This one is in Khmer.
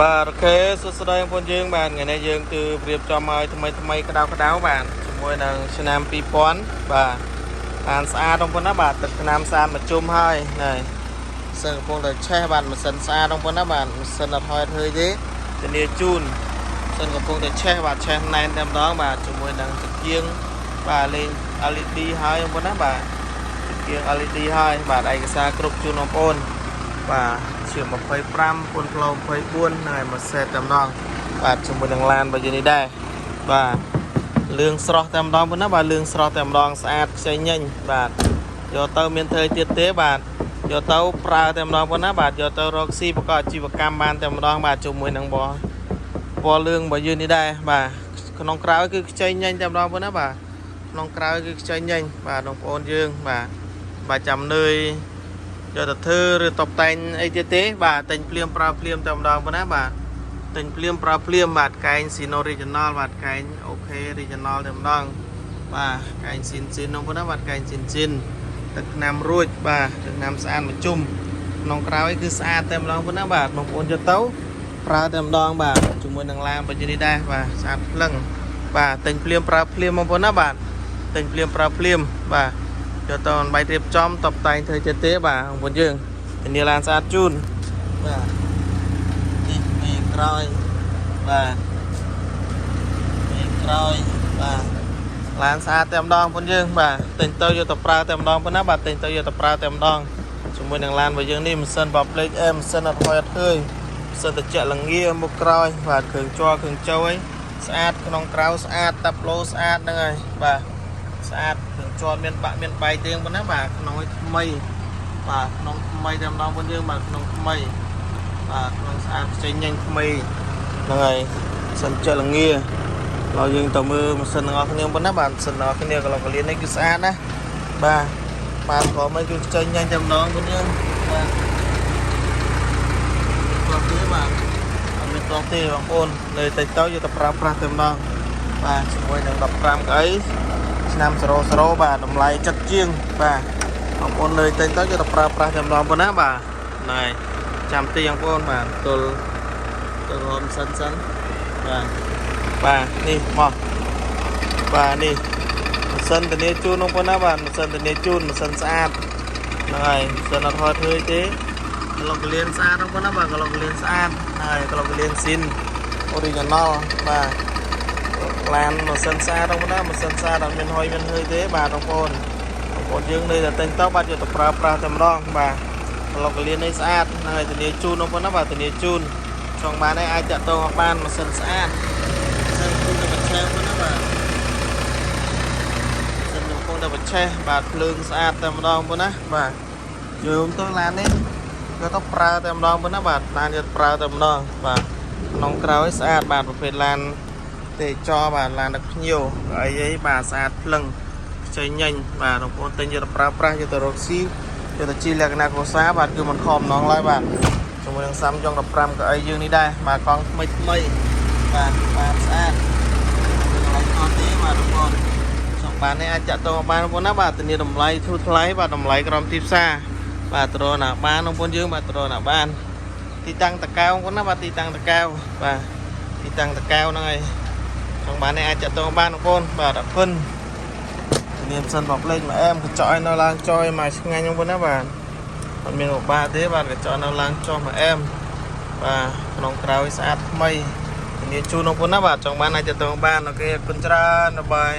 បាទអូខេសួស្តីបងប្អូនយើងបាទថ្ងៃនេះយើងគឺប្រៀបចំឲ្យថ្មីក្តៅបាទជាមួយនឹងឆ្នាំ2000បាទបានស្អាតបងប្អូនណាបាទទឹកឆ្នាំស្អាតមកជុំហើយណែសិនកំពុងតែឆេះបាទម៉ាស៊ីនស្អាតបងប្អូនណាបាទម៉ាស៊ីនអត់ហុយទេធានាជូនសិនកំពុងតែឆេះបាទឆេះណែនតែម្ដងបាទជាមួយនឹងទឹកជាងបាទលេង LED ហើយបងប្អូនណាបាទទឹកជាង LED ហើយបាទឯកសារគ្រប់ជូនបងប្អូនបាទជា25គុណគីឡូ24ហើយមួយសេតតែម្ដងបាទជាមួយនឹងឡានបើយើងនេះដែរបាទលឿងស្រស់តែម្ដងប៉ុណ្ណាបាទលឿងស្រស់តែម្ដងស្អាតខ្ចីញញបាទយកទៅមានធ្វើទៀតទេបាទយកទៅប្រើតែម្ដងប៉ុណ្ណាបាទយកទៅរកស៊ីប្រកបអាជីវកម្មបានតែម្ដងបាទជាមួយនឹងពណ៌លឿងបើយើងនេះដែរបាទក្នុងក្រៅគឺខ្ចីញញតែម្ដងប៉ុណ្ណាបាទក្នុងក្រៅគឺខ្ចីញញបាទបងប្អូនយើងបាទចាំនឿយយកទៅធ្វើឬតបតែងអីទៀតទេបាទតែងភ្លាមប្រើភ្លាមតែម្ដងប៉ុណ្ណាបាទតែងភ្លាមប្រើភ្លាមបាទកែង Sino Regional បាទកែង OK Regional តែម្ដងបាទកែងស៊ីននោះប៉ុណ្ណាបាទកែងស៊ីនទឹកថ្នាំរួចបាទទឹកថ្នាំស្អាតមកជុំក្នុងក្រៅឯគឺស្អាតតែម្ដងប៉ុណ្ណាបាទបងប្អូនយកទៅប្រើតែម្ដងបាទជាមួយនឹងឡានបើនេះដែរបាទស្អាតភ្លឹងបាទតែងភ្លាមប្រើភ្លាមបងប្អូនណាបាទតែងភ្លាមប្រើភ្លាមបាទយកទៅបាយរៀបចំតបតែងធ្វើចិត្តទេបាទបងប្អូនយើងធានាឡានស្អាតជូនបាទនេះពីក្រោយបាទពីក្រោយបាទឡានស្អាតតែម្ដងបងប្អូនយើងបាទតែងទៅយកទៅប្រើតែម្ដងប៉ុណ្ណាបាទតែងទៅយកទៅប្រើតែម្ដងជាមួយនឹងឡានរបស់យើងនេះម៉ាស៊ីនបបលេខម៉ាស៊ីនអត់ហុយអត់ឃើញម៉ាស៊ីនត្រជាក់ល្ងាមុខក្រោយបាទគ្រឿងជ័រគ្រឿងចៅអីស្អាតក្នុងក្រៅស្អាតតាប់ឡូស្អាតហ្នឹងហើយបាទស្អាតគ្រឿងជាប់មានបាក់មានបែកទេប៉ុណ្ណាបាទក្នុងឲ្យថ្មីបាទក្នុងថ្មីតែម្ដងបងយើងបាទក្នុងថ្មីបាទក្នុងស្អាតខ្ចីញញថ្មីហ្នឹងហើយសិនចលងាเราយើងទៅមើលម៉ាស៊ីនរបស់គ្នាប៉ុណ្ណាបាទម៉ាស៊ីនរបស់គ្នាកន្លងកលៀននេះគឺស្អាតណាបាទព្រមអីគឺខ្ចីញញតែម្ដងបងយើងបាទផ្លោះទេបាទអត់មានផ្លោះទេបងប្អូនលើទៅយកទៅប្រើប្រាស់តែម្ដងបាទជាមួយនឹង15កៅអីឆ្នាំ00បាទតម្លៃចិត្តជាងបាទបងប្អូនលើទៅយកទៅប្រើប្រាស់តែម្ដងប៉ុណ្ណាបាទណែចាំទីបងប្អូនបាទទល់ទៅរមសិនបាទនេះមកបាទនេះម៉ាស៊ីនធានាជូនបងប្អូនណាបាទម៉ាស៊ីនធានាជូនម៉ាស៊ីនស្អាតហ្នឹងហើយម៉ាស៊ីនអត់ហត់ធ្វើទេកន្លងកលៀនស្អាតបងប្អូនណាបាទកន្លងកលៀនស្អាតហើយកន្លងកលៀនស៊ីន Original បាទឡានម៉ាស៊ីនស្អាតបងប្អូនណាម៉ាស៊ីនស្អាតអត់មានហុយមានហឺទេបាទបងប្អូនយើងនៅតែតែងទៅបាទយកទៅប្រើប្រាស់តែម្ដងបាទកន្លងកលៀននេះស្អាតហ្នឹងហើយធានាជូនបងប្អូនណាបាទធានាជូនចង់បានឲ្យអាចតាក់ទងបានម៉ាស៊ីនស្អាតសិនគង់តែបច្ឆេះប៉ុណ្ណាបាទសិនគង់តែបច្ឆេះបាទភ្លើងស្អាតតែម្ដងប៉ុណ្ណាបាទយើងទៅឡាននេះយកទៅប្រើតែម្ដងប៉ុណ្ណាបាទឡានយកប្រើតែម្ដងបាទក្នុងក្រៅស្អាតបាទប្រភេទឡានទេចរបាទឡានដឹកភ្ញៀវអីបាទស្អាតភ្លឹងខ្ចីញញបាទបងប្អូនទិញយកទៅប្រើប្រាស់យកទៅរកស៊ីយកទៅជីលក្ខណៈគ្រួសារបាទគឺមិនខំម្ដងឡើយបាទជាមួយនឹងសាំយ៉ុង15កៅអីយើងនេះដែរបាទកង់ថ្មីបាទស្អាតតម្លៃអត់ទេបាទបងប្អូនចង់បាននេះអាចចាក់តងបានបងប្អូនណាបាទធានាតម្លៃធូរថ្លៃបាទតម្លៃក្រមទីផ្សារបាទត្រណាបានបងប្អូនយើងបាទត្រណាបានទីតាំងតកៅបងប្អូនណាបាទទីតាំងតកៅបាទទីតាំងតកៅហ្នឹងហើយចង់បាននេះអាចចាក់តងបានបងប្អូនបាទអរគុណមានសិនបបលេខមកកញ្ចក់ឲ្យនៅឡើងចយមកឆ្ងាញ់បងប្អូនណាបាទអត់មានឧបាទេបាទកញ្ចក់នៅឡើងចុះមកបាទក្នុងក្រៅស្អាតថ្មីធានាជូនបងប្អូនណាបាទចង់បានអាចទៅបានអូខេអរគុណច្រើនបាយ